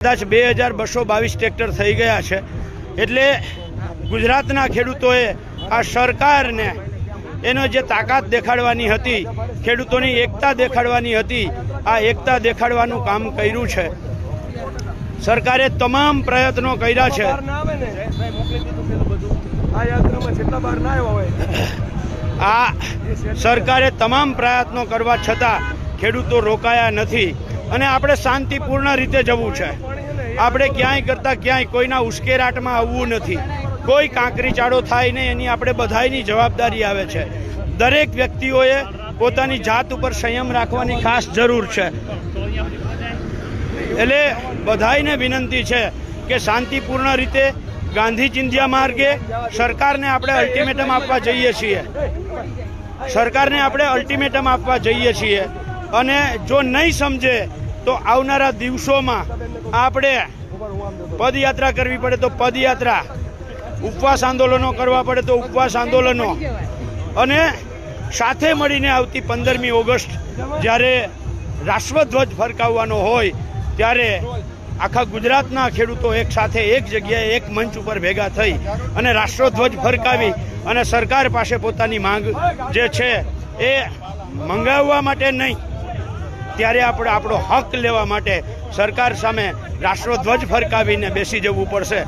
કદાચ 2222 ટ્રેક્ટર થઈ ગયા છે। એટલે ગુજરાતના ખેડૂતોએ આ સરકારને એનો જે તાકાત દેખાડવાની હતી, ખેડૂતોની એકતા દેખાડવાની હતી, આ એકતા દેખાડવાનું કામ કર્યું છે। સરકારે તમામ પ્રયત્નો કર્યા છે। આ સરકારે તમામ પ્રયત્નો કરવા છતાં ખેડૂતો રોકાયા નથી અને આપણે શાંતિપૂર્ણ રીતે જવું છે। આપણે ક્યાંય કરતા ક્યાંય કોઈના ઉશ્કેરાટમાં આવવું નથી। કોઈ કાંકરી ચાળો થાય નહીં, એની આપણે બધાની જવાબદારી આવે છે। દરેક વ્યક્તિઓએ પોતાની જાત ઉપર સંયમ રાખવાની ખાસ જરૂર છે। એટલે બધાને વિનંતી છે કે શાંતિપૂર્ણ રીતે ગાંધી ચિંધ્યા માર્ગે સરકારને આપણે અલ્ટિમેટમ આપવા જઈએ છીએ। સરકારને આપણે અલ્ટિમેટમ આપવા જઈએ છીએ અને જો નહીં સમજે તો આવનારા દિવસોમાં આપણે પદયાત્રા કરવી પડે તો પદયાત્રા, ઉપવાસ આંદોલનો કરવા પડે તો ઉપવાસ આંદોલનો, અને સાથે મળીને આવતી 15મી ઓગસ્ટ જ્યારે રાષ્ટ્રધ્વજ ફરકાવવાનો હોય ત્યારે આખા ગુજરાતના ખેડૂતો એક સાથે એક જગ્યાએ એક મંચ ઉપર ભેગા થઈ અને રાષ્ટ્રધ્વજ ફરકાવી અને સરકાર પાસે પોતાની માંગ જે છે એ મંગાવવા માટે નહીં, ત્યારે આપણે આપણો હક લેવા માટે સરકાર સામે રાષ્ટ્રધ્વજ ફરકાવીને બેસી જવું પડશે।